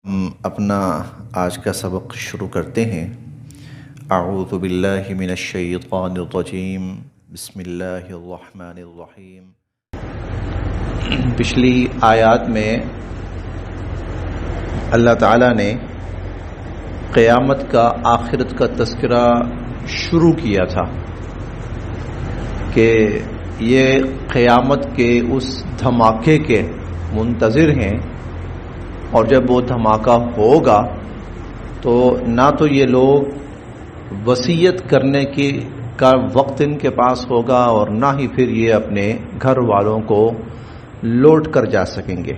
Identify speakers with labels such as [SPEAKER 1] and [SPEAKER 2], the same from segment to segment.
[SPEAKER 1] ہم اپنا آج کا سبق شروع کرتے ہیں۔ اعوذ باللہ من الشیطان الرجیم، بسم اللہ الرحمن الرحیم۔ پچھلی آیات میں اللہ تعالیٰ نے قیامت کا، آخرت کا تذکرہ شروع کیا تھا کہ یہ قیامت کے اس دھماکے کے منتظر ہیں، اور جب وہ دھماکہ ہوگا تو نہ تو یہ لوگ وصیت کرنے کا وقت ان کے پاس ہوگا اور نہ ہی پھر یہ اپنے گھر والوں کو لوٹ کر جا سکیں گے۔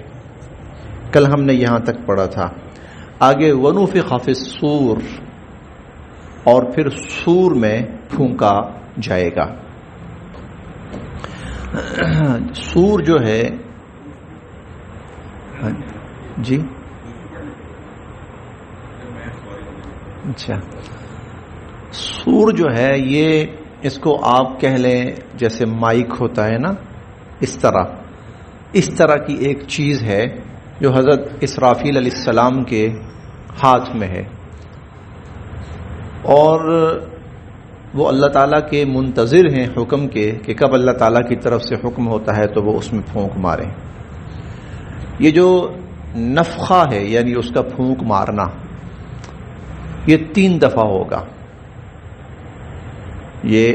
[SPEAKER 1] کل ہم نے یہاں تک پڑھا تھا۔ آگے وَنُفِخَ فِي الصُّورِ، اور پھر سور میں پھونکا جائے گا۔ سور جو ہے جی اچھا، سور جو ہے یہ اس کو آپ کہہ لیں جیسے مائک ہوتا ہے نا، اس طرح کی ایک چیز ہے جو حضرت اسرافیل علیہ السلام کے ہاتھ میں ہے، اور وہ اللہ تعالیٰ کے منتظر ہیں حکم کے کہ کب اللہ تعالیٰ کی طرف سے حکم ہوتا ہے تو وہ اس میں پھونک ماریں۔ یہ جو نفخہ ہے یعنی اس کا پھونک مارنا، یہ 3 دفعہ ہوگا۔ یہ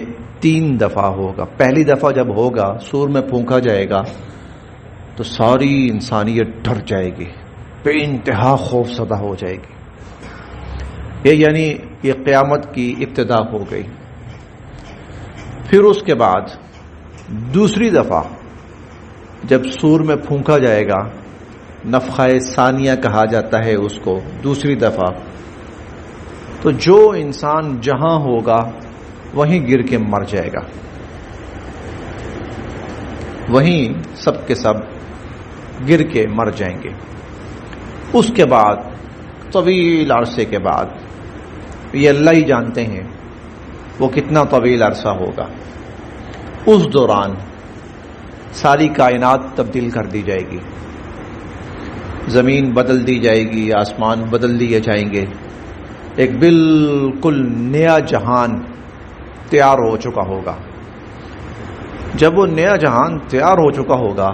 [SPEAKER 1] 3 دفعہ ہوگا۔ پہلی دفعہ جب ہوگا، سور میں پھونکا جائے گا تو ساری انسانیت ڈر جائے گی، بے انتہا خوف زدہ ہو جائے گی۔ یعنی یہ قیامت کی ابتدا ہو گئی۔ پھر اس کے بعد دوسری دفعہ جب سور میں پھونکا جائے گا، نفخہ ثانیہ کہا جاتا ہے اس کو، دوسری دفعہ، تو جو انسان جہاں ہوگا وہیں گر کے مر جائے گا، وہیں سب کے سب گر کے مر جائیں گے۔ اس کے بعد طویل عرصے کے بعد، یہ اللہ ہی جانتے ہیں وہ کتنا طویل عرصہ ہوگا، اس دوران ساری کائنات تبدیل کر دی جائے گی، زمین بدل دی جائے گی، آسمان بدل دیے جائیں گے، ایک بالکل نیا جہان تیار ہو چکا ہوگا۔ جب وہ نیا جہان تیار ہو چکا ہوگا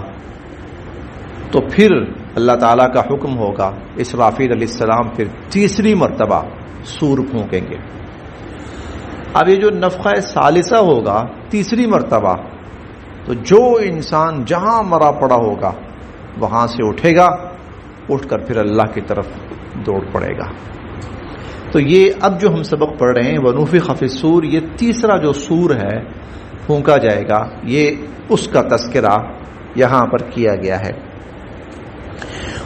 [SPEAKER 1] تو پھر اللہ تعالیٰ کا حکم ہوگا، اسرافیل علیہ السلام پھر تیسری مرتبہ سور پھونکیں گے۔ اب یہ جو نفخہ ثالثہ ہوگا، تیسری مرتبہ، تو جو انسان جہاں مرا پڑا ہوگا وہاں سے اٹھے گا، اٹھ کر پھر اللہ کی طرف دوڑ پڑے گا۔ تو یہ اب جو ہم سبق پڑھ رہے ہیں وَنُفِخَ فِي الصُّورِ، یہ تیسرا جو سور ہے پھونکا جائے گا، یہ اس کا تذکرہ یہاں پر کیا گیا ہے۔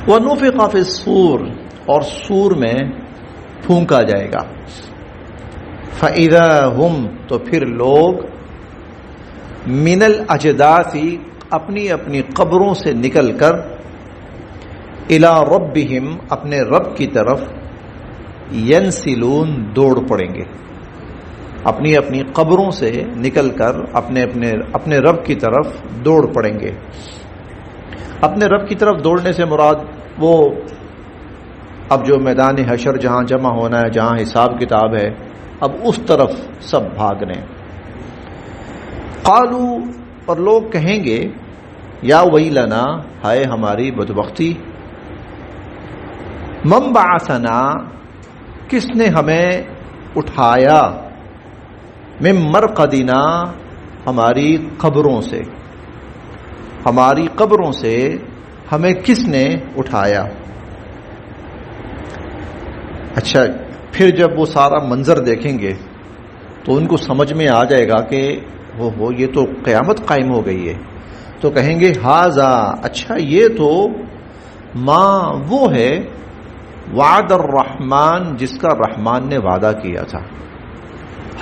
[SPEAKER 1] وَنُفِخَ فِي الصُّورِ، اور سور میں پھونکا جائے گا۔ فَإِذَا هُمْ، تو پھر لوگ مِنَ الْأَجْدَاثِ، اپنی اپنی قبروں سے نکل کر، الی ربہم، اپنے رب کی طرف، ینسلون، دوڑ پڑیں گے۔ اپنی اپنی قبروں سے نکل کر اپنے رب کی طرف دوڑ پڑیں گے۔ اپنے رب کی طرف دوڑنے سے مراد وہ اب جو میدان حشر جہاں جمع ہونا ہے، جہاں حساب کتاب ہے، اب اس طرف سب بھاگنے۔ قالو، اور لوگ کہیں گے، یا ویلنا، ہائے ہماری بدبختی، من بعثنا، کس نے ہمیں اٹھایا، من مرقدنا، ہماری قبروں سے، ہماری قبروں سے ہمیں کس نے اٹھایا۔ اچھا، پھر جب وہ سارا منظر دیکھیں گے تو ان کو سمجھ میں آ جائے گا کہ وہ یہ تو قیامت قائم ہو گئی ہے، تو کہیں گے ہاذا، اچھا یہ تو ماں وہ ہے، وعد الرحمن، جس کا رحمان نے وعدہ کیا تھا۔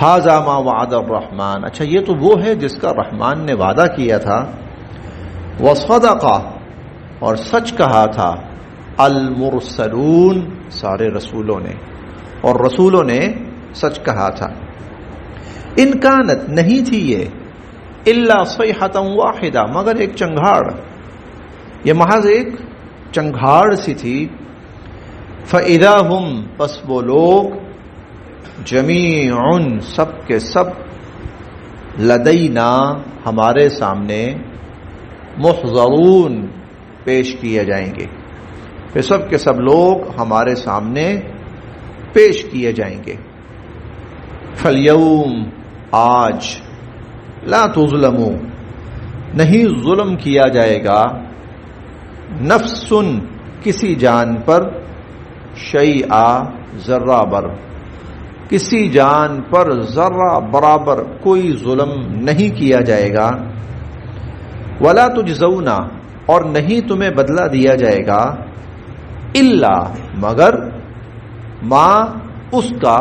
[SPEAKER 1] ھذا ما وعد الرحمن، اچھا یہ تو وہ ہے جس کا رحمان نے وعدہ کیا تھا۔ وصدق، اور سچ کہا تھا، المرسلون، سارے رسولوں نے، اور رسولوں نے سچ کہا تھا۔ ان کانت، نہیں تھی یہ، الا صیحۃ واحدہ، مگر ایک چنگھاڑ، یہ محض ایک چنگھاڑ سی تھی، فَإِذَا هُمْ پس وہ لوگ جمیع سب کے سب لدینا ہمارے سامنے محضرون پیش کیے جائیں گے. یہ سب کے سب لوگ ہمارے سامنے پیش کیے جائیں گے. فَالْيَوْمَ آج لا تظلموا نہیں ظلم کیا جائے گا نفس کسی جان پر شیئا ذرہ بر کسی جان پر ذرہ برابر کوئی ظلم نہیں کیا جائے گا. ولا تجزون اور نہیں تمہیں بدلہ دیا جائے گا الا مگر ما اس کا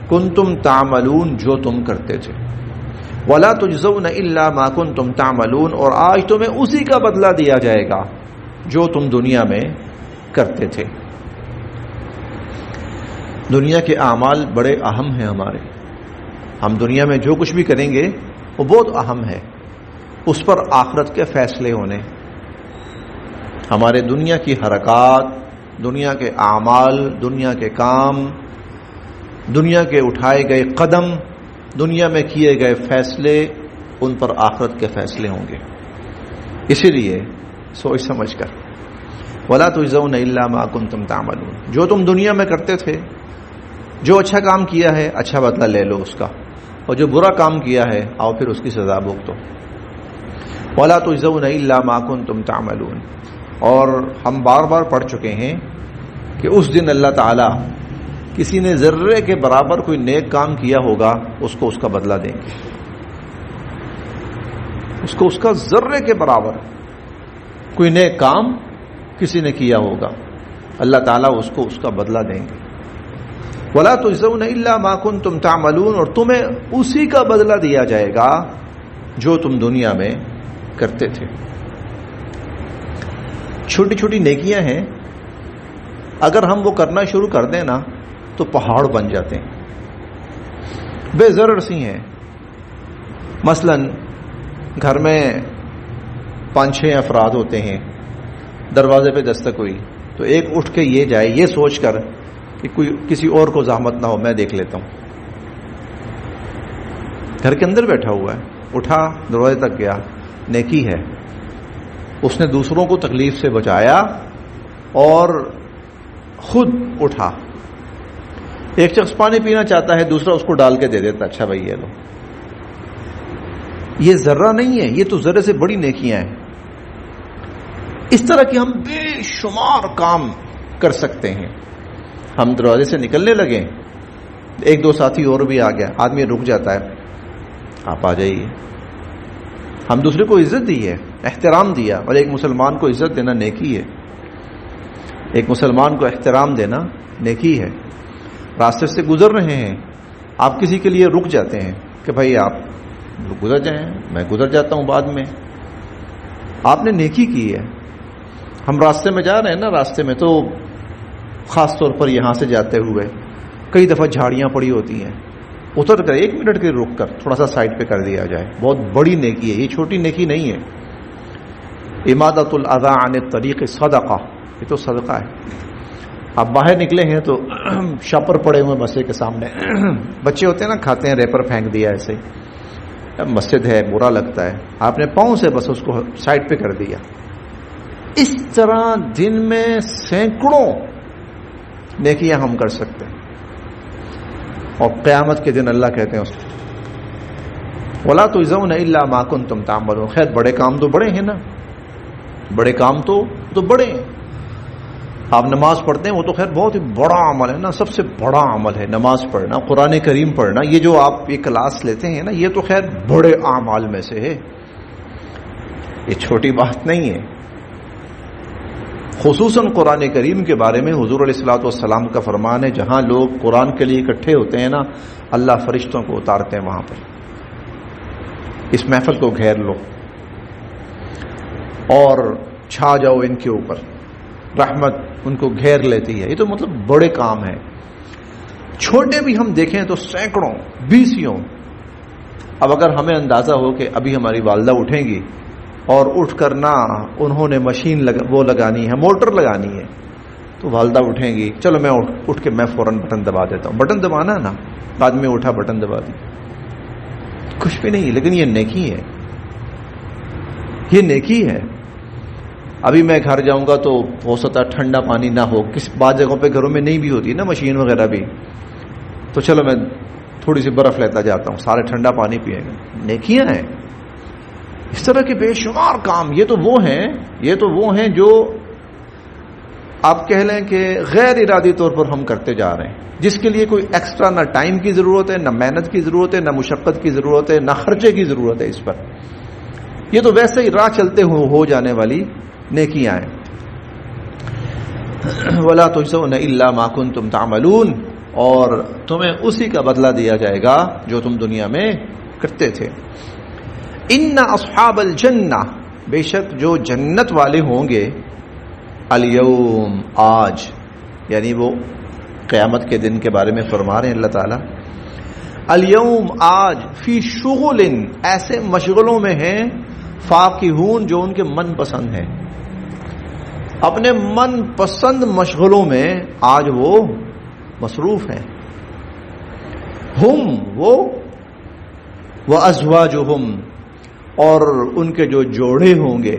[SPEAKER 1] کنتم تعملون جو تم کرتے تھے. ولا تجزون الا ما کنتم تعملون اور آج تمہیں اسی کا بدلہ دیا جائے گا جو تم دنیا میں کرتے تھے. دنیا کے اعمال بڑے اہم ہیں ہمارے. ہم دنیا میں جو کچھ بھی کریں گے وہ بہت اہم ہے. اس پر آخرت کے فیصلے ہونے. ہمارے دنیا کی حرکات، دنیا کے اعمال، دنیا کے کام، دنیا کے اٹھائے گئے قدم، دنیا میں کیے گئے فیصلے، ان پر آخرت کے فیصلے ہوں گے. اسی لیے سوچ سمجھ کر وَلَا تُجْزَوْنَ إِلَّا مَا كُنْتُمْ تَعْمَلُونَ جو تم دنیا میں کرتے تھے، جو اچھا کام کیا ہے اچھا بدلہ لے لو اس کا، اور جو برا کام کیا ہے آؤ پھر اس کی سزا بھگتو. وَلَا تُجْزَوْنَ إِلَّا مَا كُنْتُمْ تَعْمَلُونَ. اور ہم بار بار پڑھ چکے ہیں کہ اس دن اللہ تعالی کسی نے ذرے کے برابر کوئی نیک کام کیا ہوگا اس کو اس کا بدلہ دیں گے. اس کو اس کا ذرے کے برابر کوئی نیک کام کسی نے کیا ہوگا اللہ تعالیٰ اس کو اس کا بدلہ دیں گے. وَلَا تُجْزَوْنَ إِلَّا مَا كُنْتُمْ تَعْمَلُونَ اور تمہیں اسی کا بدلہ دیا جائے گا جو تم دنیا میں کرتے تھے. چھوٹی چھوٹی نیکیاں ہیں، اگر ہم وہ کرنا شروع کر دیں نا تو پہاڑ بن جاتے ہیں. بے ضرر سی ہیں. مثلا گھر میں 5-6 افراد ہوتے ہیں، دروازے پہ دستک ہوئی تو ایک اٹھ کے یہ جائے یہ سوچ کر کہ کوئی کسی اور کو زحمت نہ ہو میں دیکھ لیتا ہوں. گھر کے اندر بیٹھا ہوا ہے، اٹھا دروازے تک گیا، نیکی ہے. اس نے دوسروں کو تکلیف سے بچایا اور خود اٹھا. ایک شخص پانی پینا چاہتا ہے، دوسرا اس کو ڈال کے دے دیتا، اچھا بھائی یہ لو. یہ ذرہ نہیں ہے، یہ تو ذرے سے بڑی نیکیاں ہیں. اس طرح کی ہم بے شمار کام کر سکتے ہیں. ہم دروازے سے نکلنے لگے، 1-2 ساتھی اور بھی آ گیا، آدمی رک جاتا ہے، آپ آ جائیے. ہم دوسرے کو عزت دی ہے، احترام دیا. اور ایک مسلمان کو عزت دینا نیکی ہے. ایک مسلمان کو احترام دینا نیکی ہے. راستے سے گزر رہے ہیں، آپ کسی کے لیے رک جاتے ہیں کہ بھائی آپ گزر جائیں، میں گزر جاتا ہوں بعد میں. آپ نے نیکی کی ہے. ہم راستے میں جا رہے ہیں نا، راستے میں تو خاص طور پر یہاں سے جاتے ہوئے کئی دفعہ جھاڑیاں پڑی ہوتی ہیں، اتر کر 1 منٹ کے رک کر تھوڑا سا سائڈ پہ کر دیا جائے. بہت بڑی نیکی ہے، یہ چھوٹی نیکی نہیں ہے. امادۃ الاذى عن الطریق صدقہ، یہ تو صدقہ ہے. آپ باہر نکلے ہیں تو شاپر پڑے ہوئے مسجد کے سامنے، بچے ہوتے ہیں نا کھاتے ہیں، ریپر پھینک دیا ایسے ہی. مسجد ہے، برا لگتا ہے، آپ نے پاؤں سے بس اس کو سائڈ پہ کر دیا. اس طرح دن میں سینکڑوں نیکیاں ہم کر سکتے ہیں. اور قیامت کے دن اللہ کہتے ہیں اس کو وَلَا تُجْزَوْنَ إِلَّا مَا كُنْتُمْ تَعْمَلُونَ. خیر بڑے کام تو بڑے ہیں نا، بڑے کام تو بڑے ہیں. آپ نماز پڑھتے ہیں وہ تو خیر بہت ہی بڑا عمل ہے نا، سب سے بڑا عمل ہے نماز پڑھنا، قرآن کریم پڑھنا. یہ جو آپ یہ کلاس لیتے ہیں نا، یہ تو خیر بڑے اعمال میں سے ہے، یہ چھوٹی بات نہیں ہے. خصوصاً قرآن کریم کے بارے میں حضور علیہ الصلوۃ والسلام کا فرمان ہے، جہاں لوگ قرآن کے لیے اکٹھے ہوتے ہیں نا، اللہ فرشتوں کو اتارتے ہیں وہاں پر. اس محفل کو گھیر لو اور چھا جاؤ ان کے اوپر، رحمت ان کو گھیر لیتی ہے. یہ تو مطلب بڑے کام ہیں. چھوٹے بھی ہم دیکھیں تو سینکڑوں، 20. اب اگر ہمیں اندازہ ہو کہ ابھی ہماری والدہ اٹھیں گی اور اٹھ کر نہ انہوں نے مشین لگانی ہے، موٹر لگانی ہے، تو تو والدہ اٹھیں گی، چلو میں اٹھ کے میں فوراً بٹن دبا دیتا ہوں. بٹن دبانا نا، آدمی اٹھا بٹن دبا دی، کچھ بھی نہیں. لیکن یہ نیکی ہے، یہ نیکی ہے. ابھی میں گھر جاؤں گا تو ہو سکتا ہے ٹھنڈا پانی نہ ہو، کس بعض جگہوں پہ گھروں میں نہیں بھی ہوتی نا مشین وغیرہ بھی، تو چلو میں تھوڑی سی برف لیتا جاتا ہوں، سارے ٹھنڈا پانی پیئیں گے. نیکیاں ہیں اس طرح کے بے شمار کام. یہ تو وہ ہیں جو آپ کہہ لیں کہ غیر ارادی طور پر ہم کرتے جا رہے ہیں، جس کے لیے کوئی ایکسٹرا نہ ٹائم کی ضرورت ہے، نہ محنت کی ضرورت ہے، نہ مشقت کی ضرورت ہے، نہ خرچے کی ضرورت ہے اس پر. یہ تو ویسے ہی راہ چلتے ہو جانے والی نیکیاں ہیں. وَلَا تُجْزَوْنَ إِلَّا مَا كُنتُمْ تَعْمَلُونَ، اور تمہیں اسی کا بدلہ دیا جائے گا جو تم دنیا میں کرتے تھے. ان اصحاب الجنہ، بے شک جو جنت والے ہوں گے، الیوم، آج، یعنی وہ قیامت کے دن کے بارے میں فرما رہے ہیں اللہ تعالی. الیوم، آج، فی شغل، ایسے مشغلوں میں ہیں، فاکہون، جو ان کے من پسند ہیں. اپنے من پسند مشغلوں میں آج وہ مصروف ہیں. ہم، وہ، وازواجہم، اور ان کے جو جوڑے ہوں گے،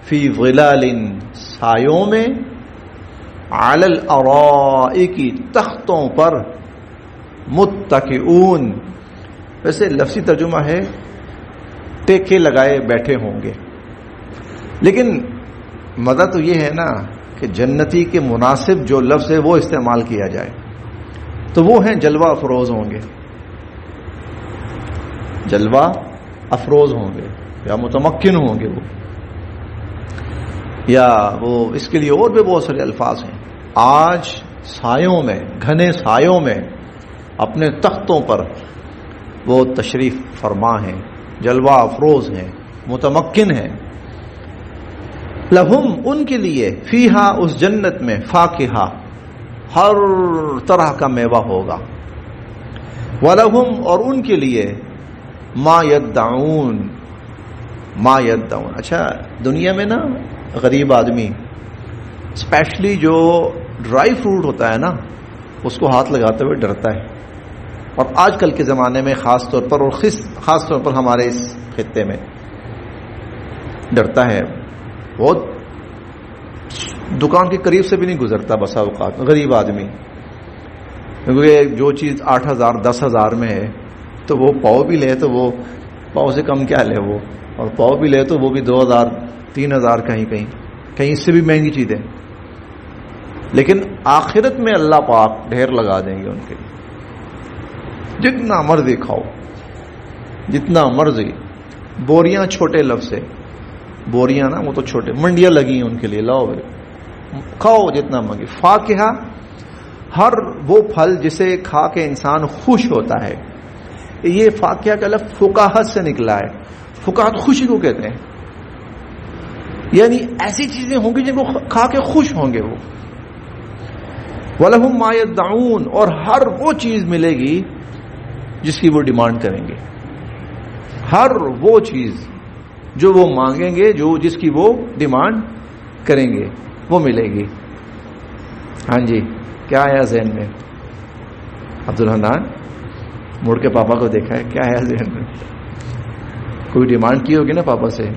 [SPEAKER 1] فی ظلال، سایوں میں، علی الارائک، تختوں پر، متکئون، ویسے لفظی ترجمہ ہے ٹیکے لگائے بیٹھے ہوں گے، لیکن مزہ تو یہ ہے نا کہ جنتی کے مناسب جو لفظ ہے وہ استعمال کیا جائے. تو وہ ہیں جلوہ افروز ہوں گے، جلوہ افروز ہوں گے، یا متمکن ہوں گے وہ، یا وہ اس کے لیے اور بھی بہت سارے الفاظ ہیں. آج سایوں میں، گھنے سایوں میں، اپنے تختوں پر وہ تشریف فرما ہیں، جلوہ افروز ہیں، متمکن ہیں. لہم، ان کے لیے، فیہا، اس جنت میں، فاکہہ، ہر طرح کا میوہ ہوگا. وَلَهُمْ، اور ان کے لیے، ما یدعون، ما یدعون. اچھا، دنیا میں نا غریب آدمی اسپیشلی جو ڈرائی فروٹ ہوتا ہے نا، اس کو ہاتھ لگاتے ہوئے ڈرتا ہے. اور آج کل کے زمانے میں خاص طور پر، اور خاص طور پر ہمارے اس خطے میں ڈرتا ہے. بہت دکان کے قریب سے بھی نہیں گزرتا بسا اوقات غریب آدمی، کیونکہ جو چیز 8,000 10,000 میں ہے تو وہ پاؤ بھی لے تو وہ پاؤ سے کم کیا لے وہ، اور پاؤ بھی لے تو وہ بھی 2,000 3,000 کہیں اس سے بھی مہنگی چیزیں. لیکن آخرت میں اللہ پاک ڈھیر لگا دیں گے ان کے لیے، جتنا مرضی کھاؤ، جتنا مرضی. بوریاں چھوٹے لفظ سے، بوریاں نا وہ تو چھوٹے، منڈیاں لگی ہیں ان کے لیے، لاؤ کھاؤ جتنا مانگے. فاکہہ، ہر وہ پھل جسے کھا کے انسان خوش ہوتا ہے. یہ فاکہہ کا لفظ فقاہت سے نکلا ہے. فقاہت خوشی کو کہتے ہیں، یعنی ایسی چیزیں ہوں گی جن کو کھا کے خوش ہوں گے وہ. وَلَهُمْ مَا يَدَّعُونَ، اور ہر وہ چیز ملے گی جس کی وہ ڈیمانڈ کریں گے. ہر وہ چیز جو وہ مانگیں گے، جو جس کی وہ ڈیمانڈ کریں گے، وہ ملے گی. ہاں جی، کیا آیا ذہن میں؟ عبدالحنان مڑ کے پاپا کو دیکھا ہے، کیا آیا ذہن میں؟ کوئی ڈیمانڈ کی ہوگی نا پاپا سے.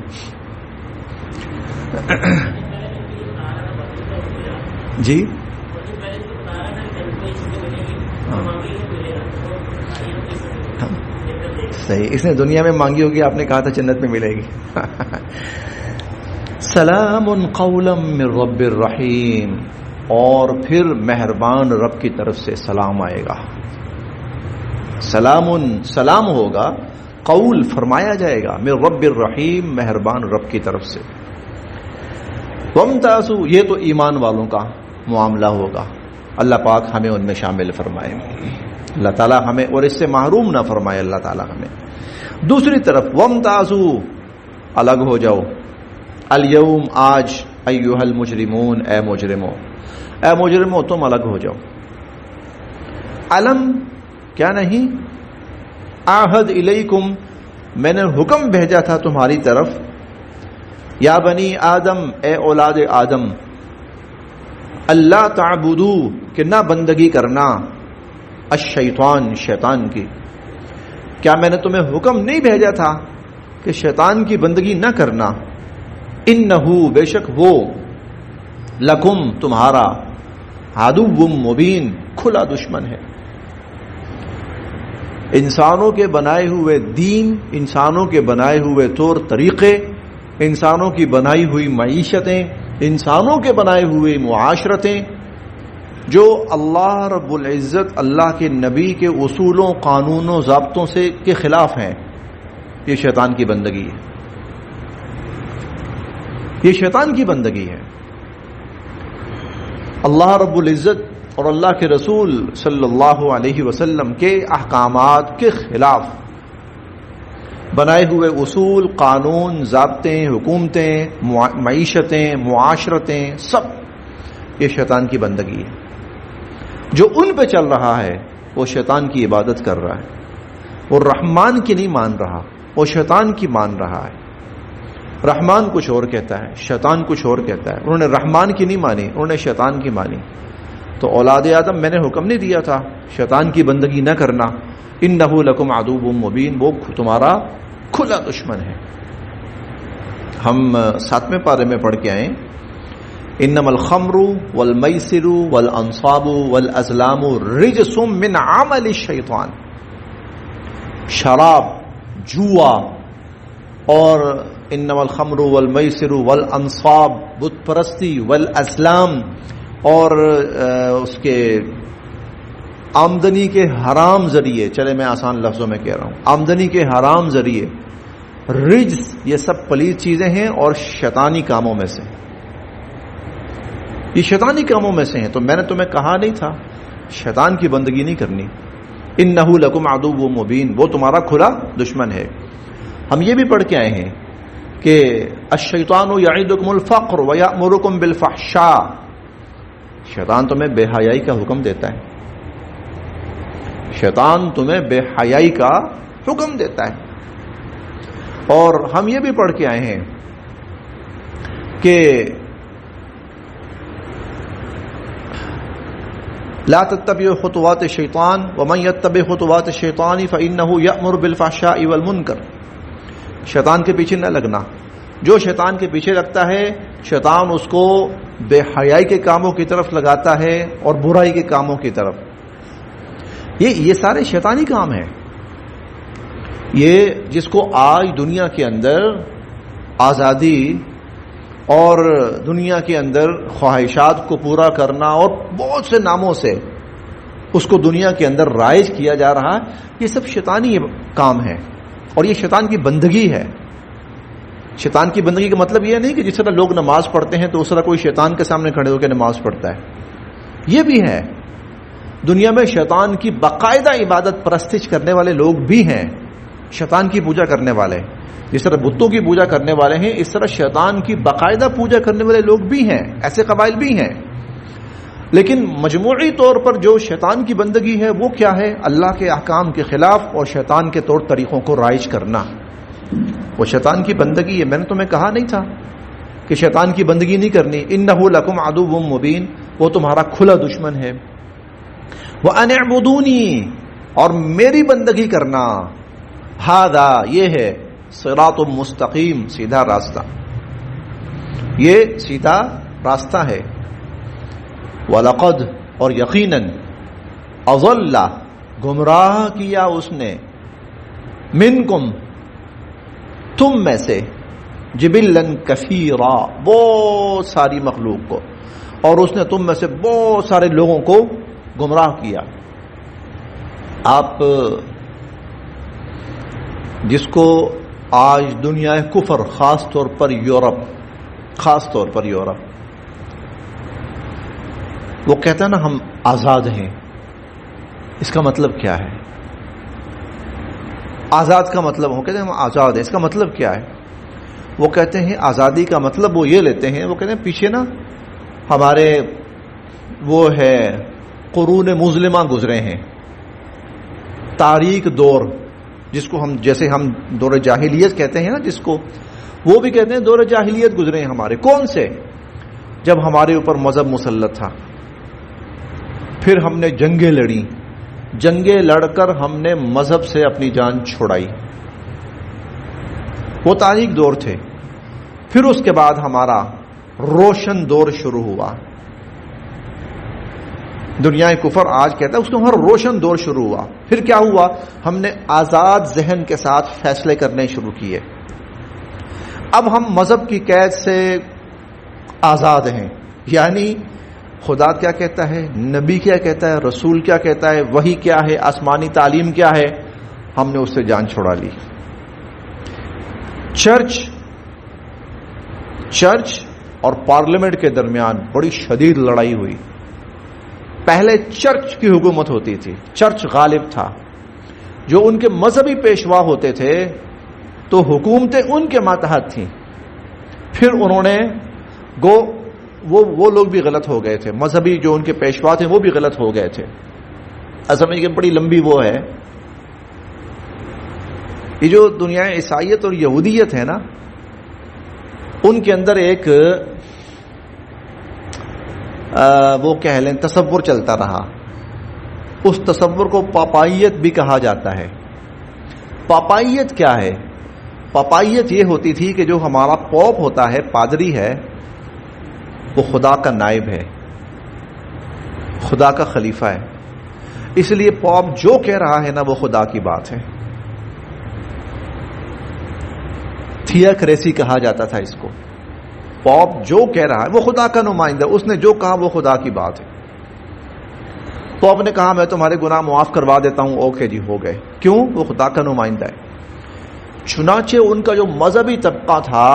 [SPEAKER 1] جی صحیح، اس نے دنیا میں مانگی ہوگی، آپ نے کہا تھا جنت میں ملے گی. سلام قولا من رب الرحیم، اور پھر مہربان رب کی طرف سے سلام آئے گا. سلام ہوگا، قول فرمایا جائے گا، من رب الرحیم، مہربان رب کی طرف سے. وامتازوا، یہ تو ایمان والوں کا معاملہ ہوگا. اللہ پاک ہمیں ان میں شامل فرمائے، اللہ تعالیٰ ہمیں اور اس سے محروم نہ فرمائے اللہ تعالیٰ ہمیں. دوسری طرف وامتازوا، الگ ہو جاؤ. الیوم، آج، ایھا المجرمون، اے مجرموں تم الگ ہو جاؤ. علم، کیا نہیں، عہد الیکم، میں نے حکم بھیجا تھا تمہاری طرف، یا بنی آدم، اے اولاد آدم، اللہ تعبدو کہ نہ بندگی کرنا، الشیطان شیطان کی. کیا میں نے تمہیں حکم نہیں بھیجا تھا کہ شیطان کی بندگی نہ کرنا؟ انہو بے شک وہ، لکم تمہارا، عدو مبین کھلا دشمن ہے. انسانوں کے بنائے ہوئے دین، انسانوں کے بنائے ہوئے طور طریقے، انسانوں کی بنائی ہوئی معیشتیں، انسانوں کے بنائے ہوئے معاشرتیں جو اللہ رب العزت اللہ کے نبی کے اصولوں، قانونوں، ضابطوں سے کے خلاف ہیں، یہ شیطان کی بندگی ہے. یہ شیطان کی بندگی ہے. اللہ رب العزت اور اللہ کے رسول صلی اللہ علیہ وسلم کے احکامات کے خلاف بنائے ہوئے اصول، قانون، ضابطے، حکومتیں، معیشتیں، معاشرتیں، سب یہ شیطان کی بندگی ہے. جو ان پہ چل رہا ہے وہ شیطان کی عبادت کر رہا ہے. وہ رحمان کی نہیں مان رہا، وہ شیطان کی مان رہا ہے. رحمان کچھ اور کہتا ہے، شیطان کچھ اور کہتا ہے. انہوں نے رحمان کی نہیں مانی، انہوں نے شیطان کی مانی. تو اولاد آدم میں نے حکم نہیں دیا تھا شیطان کی بندگی نہ کرنا. انہ لکم عدو مبین، وہ تمہارا کھلا دشمن ہے. ہم 7ویں پارے میں پڑھ کے آئیں، انما الخمر والمیسر والانصاب والازلام رجس من عمل الشیطان. شراب، جوا اور انما الخمر والمیسر والانصاب بت پرستی، والازلام اور اس کے آمدنی کے حرام ذریعے، چلے میں آسان لفظوں میں کہہ رہا ہوں، آمدنی کے حرام ذریعے، رجس یہ سب پلید چیزیں ہیں اور شیطانی کاموں میں سے، یہ شیطانی کاموں میں سے ہیں. تو میں نے تمہیں کہا نہیں تھا شیطان کی بندگی نہیں کرنی. انہ لکم عدو مبین، وہ تمہارا کھلا دشمن ہے. ہم یہ بھی پڑھ کے آئے ہیں کہ الشیطان یعدکم الفقر ویأمرکم بالفحشاء، شیطان تمہیں بے حیائی کا حکم دیتا ہے. شیطان تمہیں بے حیائی کا حکم دیتا ہے. اور ہم یہ بھی پڑھ کے آئے ہیں کہ لا تتبعوا خطوات الشیطان ومن یتبع خطوات الشیطان فإنہ یأمر بالفحشاء والمنکر. شیطان کے پیچھے نہ لگنا. جو شیطان کے پیچھے لگتا ہے شیطان اس کو بے حیائی کے کاموں کی طرف لگاتا ہے اور برائی کے کاموں کی طرف. یہ سارے شیطانی کام ہیں. یہ جس کو آج دنیا کے اندر آزادی اور دنیا کے اندر خواہشات کو پورا کرنا اور بہت سے ناموں سے اس کو دنیا کے اندر رائج کیا جا رہا ہے، یہ سب شیطانی کام ہے اور یہ شیطان کی بندگی ہے. شیطان کی بندگی کا مطلب یہ نہیں کہ جس طرح لوگ نماز پڑھتے ہیں تو اس طرح کوئی شیطان کے سامنے کھڑے ہو کے نماز پڑھتا ہے. یہ بھی ہے دنیا میں شیطان کی باقاعدہ عبادت پرستش کرنے والے لوگ بھی ہیں، شیطان کی پوجا کرنے والے. جس طرح بتوں کی پوجا کرنے والے ہیں اس طرح شیطان کی باقاعدہ پوجا کرنے والے لوگ بھی ہیں، ایسے قبائل بھی ہیں. لیکن مجموعی طور پر جو شیطان کی بندگی ہے وہ کیا ہے؟ اللہ کے احکام کے خلاف اور شیطان کے طور طریقوں کو رائج کرنا، وہ شیطان کی بندگی ہے. میں نے تمہیں کہا نہیں تھا کہ شیطان کی بندگی نہیں کرنی. انہ لکم عدو مبین، وہ تمہارا کھلا دشمن ہے. وَأَنِ اعْبُدُونِی، اور میری بندگی کرنا. ہذا، یہ ہے، صراط مستقیم، سیدھا راستہ، یہ سیدھا راستہ ہے. وَلَقَدْ، اور یقیناً، اضل، گمراہ کیا اس نے، منکم، تم میں سے، جبلن کثیرا، بہت ساری مخلوق کو، اور اس نے تم میں سے بہت سارے لوگوں کو گمراہ کیا. آپ جس کو آج دنیا کفر، خاص طور پر یورپ، وہ کہتا ہے نا ہم آزاد ہیں، اس کا مطلب کیا ہے؟ آزاد کا مطلب، وہ کہتے ہیں ہم آزاد ہیں، اس کا مطلب کیا ہے؟ وہ کہتے ہیں آزادی کا مطلب وہ یہ لیتے ہیں، وہ کہتے ہیں پیچھے نا ہمارے وہ ہے قرون مظلمہ گزرے ہیں، تاریک دور، جس کو ہم جیسے ہم دور جاہلیت کہتے ہیں نا، جس کو وہ بھی کہتے ہیں دور جاہلیت گزرے ہیں ہمارے. کون سے؟ جب ہمارے اوپر مذہب مسلط تھا، پھر ہم نے جنگیں لڑی، جنگیں لڑ کر ہم نے مذہب سے اپنی جان چھڑائی، وہ تاریک دور تھے۔ پھر اس کے بعد ہمارا روشن دور شروع ہوا۔ دنیا کفر آج کہتا ہے اس کو ہمارا روشن دور شروع ہوا۔ پھر کیا ہوا؟ ہم نے آزاد ذہن کے ساتھ فیصلے کرنے شروع کیے۔ اب ہم مذہب کی قید سے آزاد ہیں، یعنی خدا کیا کہتا ہے، نبی کیا کہتا ہے، رسول کیا کہتا ہے، وحی کیا ہے، آسمانی تعلیم کیا ہے، ہم نے اس سے جان چھڑا لی۔ چرچ اور پارلیمنٹ کے درمیان بڑی شدید لڑائی ہوئی۔ پہلے چرچ کی حکومت ہوتی تھی، چرچ غالب تھا، جو ان کے مذہبی پیشوا ہوتے تھے تو حکومتیں ان کے ماتحت تھیں۔ پھر انہوں نے وہ لوگ بھی غلط ہو گئے تھے، مذہبی جو ان کے پیشوا تھے وہ بھی غلط ہو گئے تھے۔ اصل میں یہ بڑی لمبی وہ ہے، یہ جو دنیا عیسائیت اور یہودیت ہے نا، ان کے اندر ایک وہ کہہ لیں تصور چلتا رہا۔ اس تصور کو پاپائیت بھی کہا جاتا ہے۔ پاپائیت کیا ہے؟ پاپائیت یہ ہوتی تھی کہ جو ہمارا پوپ ہوتا ہے، پادری ہے، وہ خدا کا نائب ہے، خدا کا خلیفہ ہے، اس لیے پوپ جو کہہ رہا ہے نا وہ خدا کی بات ہے۔ تھیوکریسی کہا جاتا تھا اس کو۔ پوپ جو کہہ رہا ہے وہ خدا کا نمائندہ، اس نے جو کہا وہ خدا کی بات ہے۔ پوپ نے کہا میں تمہارے گناہ معاف کروا دیتا ہوں، اوکے جی ہو گئے، کیوں؟ وہ خدا کا نمائندہ ہے۔ چنانچہ ان کا جو مذہبی طبقہ تھا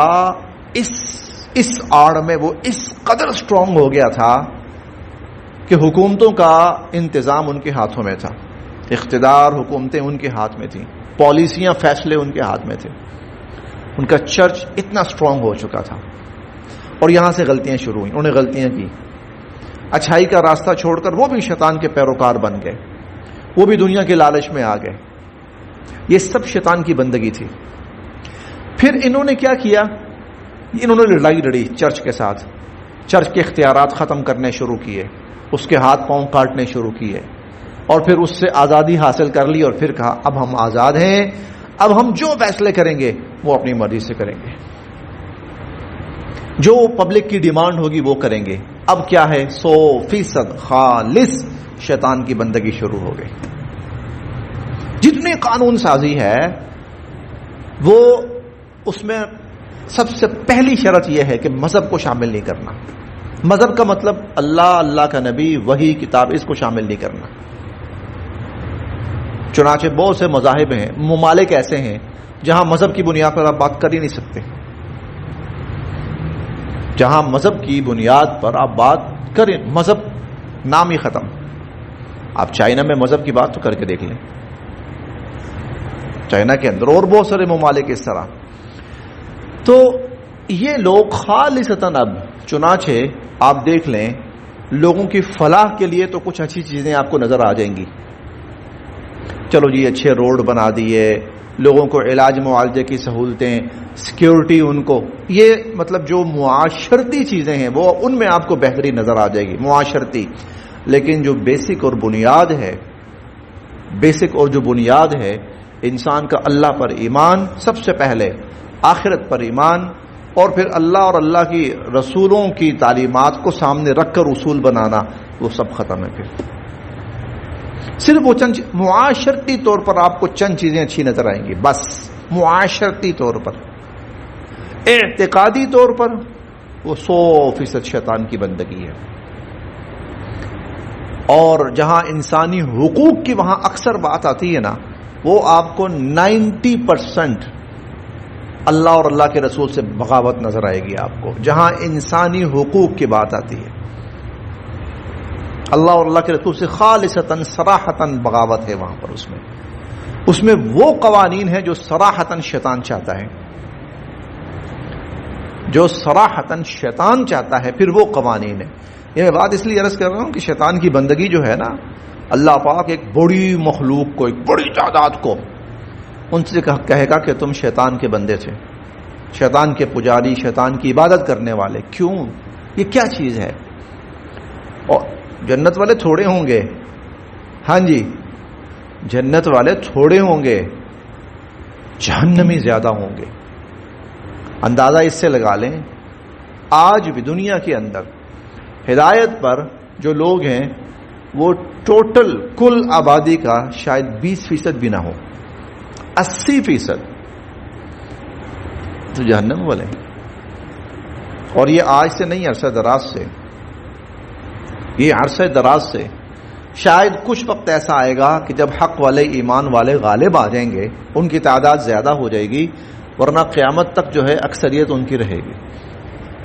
[SPEAKER 1] اس آڑ میں وہ اس قدر سٹرونگ ہو گیا تھا کہ حکومتوں کا انتظام ان کے ہاتھوں میں تھا، اقتدار حکومتیں ان کے ہاتھ میں تھیں، پالیسیاں فیصلے ان کے ہاتھ میں تھے۔ ان کا چرچ اتنا سٹرونگ ہو چکا تھا، اور یہاں سے غلطیاں شروع ہوئیں۔ انہوں نے غلطیاں کی، اچھائی کا راستہ چھوڑ کر وہ بھی شیطان کے پیروکار بن گئے، وہ بھی دنیا کے لالچ میں آ گئے۔ یہ سب شیطان کی بندگی تھی۔ پھر انہوں نے کیا کیا؟ انہوں نے لڑائی لڑی چرچ کے ساتھ، چرچ کے اختیارات ختم کرنے شروع کیے، اس کے ہاتھ پاؤں کاٹنے شروع کیے، اور پھر اس سے آزادی حاصل کر لی، اور پھر کہا اب ہم آزاد ہیں، اب ہم جو فیصلے کریں گے وہ اپنی مرضی سے کریں گے، جو پبلک کی ڈیمانڈ ہوگی وہ کریں گے۔ اب کیا ہے؟ 100% خالص شیطان کی بندگی شروع ہو گئی۔ جتنی قانون سازی ہے وہ اس میں سب سے پہلی شرط یہ ہے کہ مذہب کو شامل نہیں کرنا۔ مذہب کا مطلب اللہ کا نبی، وحی، کتاب، اس کو شامل نہیں کرنا۔ چنانچہ بہت سے مذاہب ہیں، ممالک ایسے ہیں جہاں مذہب کی بنیاد پر آپ بات کر ہی نہیں سکتے، جہاں مذہب کی بنیاد پر آپ بات کریں، مذہب نام ہی ختم۔ آپ چائنا میں مذہب کی بات تو کر کے دیکھ لیں، چائنا کے اندر اور بہت سارے ممالک اس طرح۔ تو یہ لوگ خالصتاً اب چنانچہ آپ دیکھ لیں، لوگوں کی فلاح کے لیے تو کچھ اچھی چیزیں آپ کو نظر آ جائیں گی، چلو جی اچھے روڈ بنا دیے، لوگوں کو علاج معالجے کی سہولتیں، سیکیورٹی، ان کو یہ مطلب جو معاشرتی چیزیں ہیں وہ ان میں آپ کو بہتری نظر آ جائے گی، معاشرتی۔ لیکن جو بیسک اور بنیاد ہے، بیسک اور جو بنیاد ہے انسان کا اللہ پر ایمان سب سے پہلے، آخرت پر ایمان، اور پھر اللہ اور اللہ کی رسولوں کی تعلیمات کو سامنے رکھ کر اصول بنانا، وہ سب ختم ہے۔ پھر صرف وہ چند معاشرتی طور پر آپ کو چند چیزیں اچھی نظر آئیں گی، بس معاشرتی طور پر۔ اعتقادی طور پر وہ 100% شیطان کی بندگی ہے۔ اور جہاں انسانی حقوق کی وہاں اکثر بات آتی ہے نا، وہ آپ کو 90% اللہ اور اللہ کے رسول سے بغاوت نظر آئے گی آپ کو۔ جہاں انسانی حقوق کی بات آتی ہے، اللہ اور اللہ کے رسول سے خالصتاً صراحتاً بغاوت ہے وہاں پر۔ اس میں وہ قوانین ہیں جو صراحتاً شیطان چاہتا ہے، جو صراحتاً شیطان چاہتا ہے، پھر وہ قوانین ہیں۔ یہ میں بات اس لیے عرض کر رہا ہوں کہ شیطان کی بندگی جو ہے نا، اللہ پاک ایک بڑی مخلوق کو، ایک بڑی تعداد کو ان سے کہے گا کہ تم شیطان کے بندے تھے، شیطان کے پجاری، شیطان کی عبادت کرنے والے۔ کیوں؟ یہ کیا چیز ہے؟ اور جنت والے تھوڑے ہوں گے، ہاں جی جنت والے تھوڑے ہوں گے، جہنمی زیادہ ہوں گے۔ اندازہ اس سے لگا لیں آج بھی دنیا کے اندر ہدایت پر جو لوگ ہیں وہ ٹوٹل کل آبادی کا شاید 20% بھی نہ ہو، 80% تو جہنم والے ہیں۔ اور یہ آج سے نہیں، عرصہ دراز سے، یہ عرصہ دراز سے۔ شاید کچھ وقت ایسا آئے گا کہ جب حق والے ایمان والے غالب آ جائیں گے، ان کی تعداد زیادہ ہو جائے گی، ورنہ قیامت تک جو ہے اکثریت ان کی رہے گی۔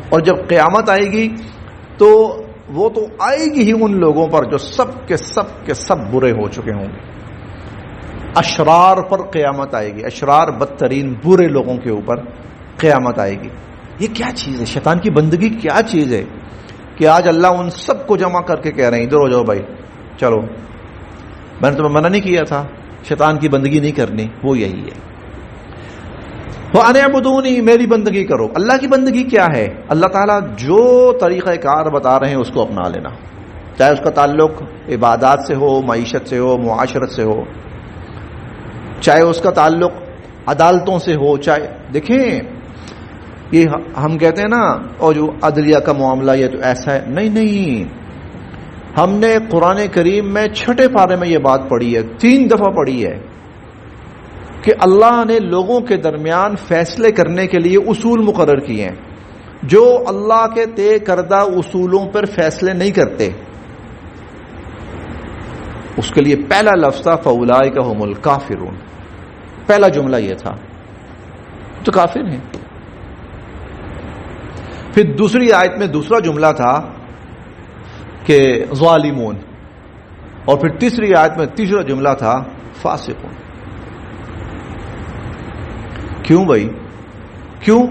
[SPEAKER 1] اور جب قیامت آئے گی تو وہ تو آئے گی ہی ان لوگوں پر جو سب کے سب برے ہو چکے ہوں گے۔ اشرار پر قیامت آئے گی، اشرار بدترین برے لوگوں کے اوپر قیامت آئے گی۔ یہ کیا چیز ہے؟ شیطان کی بندگی کیا چیز ہے کہ آج اللہ ان سب کو جمع کر کے کہہ رہے ہیں ادھر ہو جاؤ بھائی، چلو میں نے تمہیں منع نہیں کیا تھا شیطان کی بندگی نہیں کرنی، وہ یہی ہے۔ وَأَنِ اعْبُدُونِی، میری بندگی کرو۔ اللہ کی بندگی کیا ہے؟ اللہ تعالیٰ جو طریقہ کار بتا رہے ہیں اس کو اپنا لینا، چاہے اس کا تعلق عبادات سے ہو، معیشت سے ہو، معاشرت سے ہو، چاہے اس کا تعلق عدالتوں سے ہو، چاہے دیکھیں یہ ہم کہتے ہیں نا اور جو عدلیہ کا معاملہ یہ تو ایسا ہے، نہیں، ہم نے قرآن کریم میں 6 پارے میں یہ بات پڑھی ہے، 3 دفعہ پڑھی ہے کہ اللہ نے لوگوں کے درمیان فیصلے کرنے کے لیے اصول مقرر کیے ہیں، جو اللہ کے طے کردہ اصولوں پر فیصلے نہیں کرتے اس کے لیے پہلا لفظ تھا فَأُولَٰئِکَ هُمُ الْکَافِرُونَ، پہلا جملہ یہ تھا، تو کافر ہیں۔ پھر دوسری آیت میں دوسرا جملہ تھا کہ ظالمون، اور پھر تیسری آیت میں تیسرا جملہ تھا فاسقون۔ کیوں بھائی؟ کیوں؟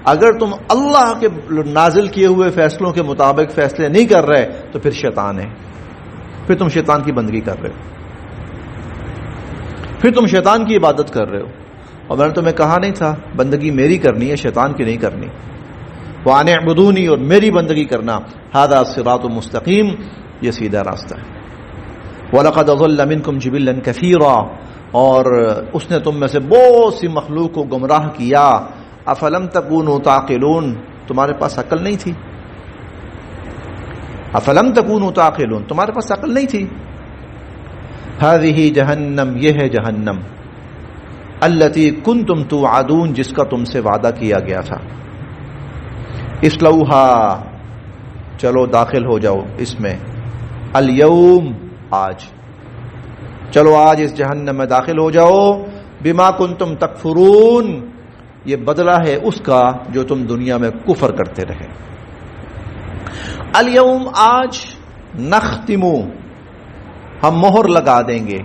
[SPEAKER 1] اگر تم اللہ کے نازل کیے ہوئے فیصلوں کے مطابق فیصلے نہیں کر رہے تو پھر شیطان ہے، پھر تم شیطان کی بندگی کر رہے ہو، پھر تم شیطان کی عبادت کر رہے ہو۔ اور میں نے تمہیں کہا نہیں تھا بندگی میری کرنی ہے، شیطان کی نہیں کرنی۔ وَأَنِ اعْبُدُونِی، اور میری بندگی کرنا، ھذا صراط مستقیم، یہ سیدھا راستہ ہے۔ وَلَقَدْ أَضَلَّ مِنْکُمْ جِبِلًّا كَثِیرًا، اور اس نے تم میں سے بہت سی مخلوق کو گمراہ کیا۔ افلم تکونوا تعقلون، تمہارے پاس عقل نہیں تھی؟ افلم تکونوا تعقلون، تمہارے پاس عقل نہیں تھی؟ هذه جہنم، یہ ہے جہنم، التی کنتم توعدون، جس کا تم سے وعدہ کیا گیا تھا۔ اصلوہا، چلو داخل ہو جاؤ اس میں، الیوم، آج، چلو آج اس جہنم میں داخل ہو جاؤ، بما کنتم تکفرون، یہ بدلہ ہے اس کا جو تم دنیا میں کفر کرتے رہے۔ الیوم، آج، نختم، ہم مہر لگا دیں گے،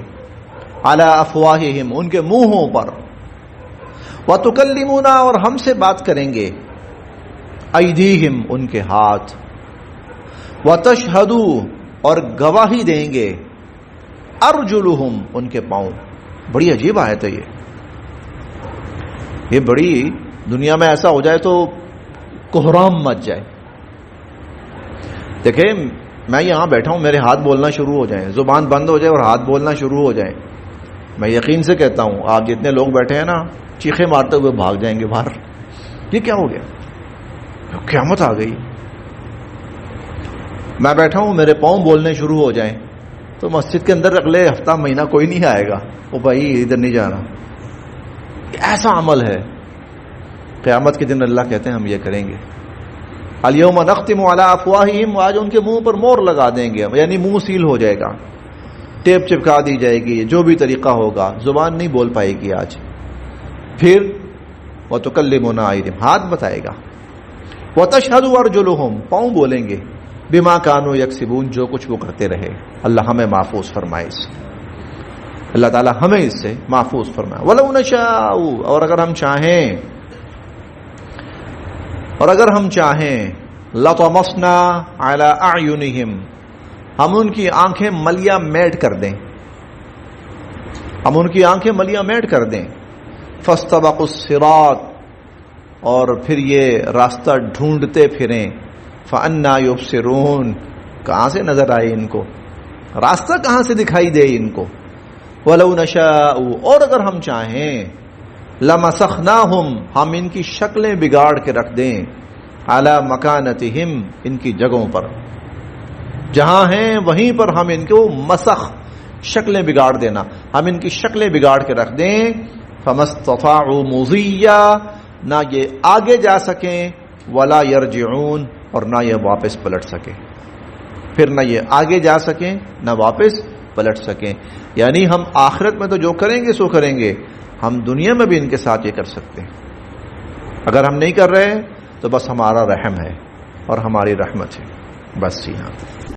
[SPEAKER 1] علی افواہہم، ان کے منہوں پر، وتکلمنا، اور ہم سے بات کریں گے، ایدیہم، ان کے ہاتھ، وتشہد، اور گواہی دیں گے، ارجلہم، ان کے پاؤں۔ بڑی عجیب آیت ہے یہ بڑی، دنیا میں ایسا ہو جائے تو کوہرام مچ جائے۔ دیکھیں میں یہاں بیٹھا ہوں، میرے ہاتھ بولنا شروع ہو جائیں، زبان بند ہو جائے اور ہاتھ بولنا شروع ہو جائیں، میں یقین سے کہتا ہوں آپ جتنے لوگ بیٹھے ہیں نا چیخے مارتے ہوئے بھاگ جائیں گے باہر۔ یہ کیا ہو گیا؟ قیامت آ گئی۔ میں بیٹھا ہوں، میرے پاؤں بولنے شروع ہو جائیں تو مسجد کے اندر اگلے ہفتہ مہینہ کوئی نہیں آئے گا، وہ بھائی ادھر نہیں جانا۔ ایسا عمل ہے، قیامت کے دن اللہ کہتے ہیں ہم یہ کریں گے۔ الیوم نختم علی افواہہم، آج ان کے منہ پر مور لگا دیں گے، یعنی منہ سیل ہو جائے گا، ٹیپ چپکا دی جائے گی، جو بھی طریقہ ہوگا، زبان نہیں بول پائے گی آج۔ پھر وتکلمنا ایدیہم، ہاتھ بتائے گا، وتشہد ارجلہم، پاؤں بولیں گے، بما کانوا یکسبون، جو کچھ وہ کرتے رہے۔ اللہ ہمیں محفوظ فرمائے اس سے، اللہ تعالی ہمیں اس سے محفوظ فرمائے۔ وَلَوْ نَشَاءُ، اور اگر ہم چاہیں، لَطَمَسْنَا عَلَىٰ أَعْيُنِهِمْ، ہم ان کی آنکھیں ملیاں میٹ کر دیں، ہم ان کی آنکھیں ملیاں میٹ کر دیں، فَاسْتَبَقُوا الصِّرَاطَ، اور پھر یہ راستہ ڈھونڈتے پھریں، فَأَنَّا يُبْصِرُونَ، کہاں سے نظر آئے ان کو، راستہ کہاں سے دکھائی دے ان کو. وَلَوْ نَشَاءُ، اور اگر ہم چاہیں، لَمَسَخْنَاهُمْ، ہم ان کی شکلیں بگاڑ کے رکھ دیں، عَلَى مَكَانَتِهِمْ، ان کی جگہوں پر، جہاں ہیں وہیں پر ہم ان کو مسخ، شکلیں بگاڑ دینا، ہم ان کی شکلیں بگاڑ کے رکھ دیں. فَمَسْتَطَاعُوا مُضِيًّا، نہ یہ آگے جا سکیں، وَلَا يَرْجِعُونَ، اور نہ یہ واپس پلٹ سکیں. پھر نہ یہ آگے جا سکیں نہ واپس پلٹ سکیں. یعنی ہم آخرت میں تو جو کریں گے سو کریں گے، ہم دنیا میں بھی ان کے ساتھ یہ کر سکتے ہیں. اگر ہم نہیں کر رہے تو بس ہمارا رحم ہے اور ہماری رحمت ہے، بس. یہاں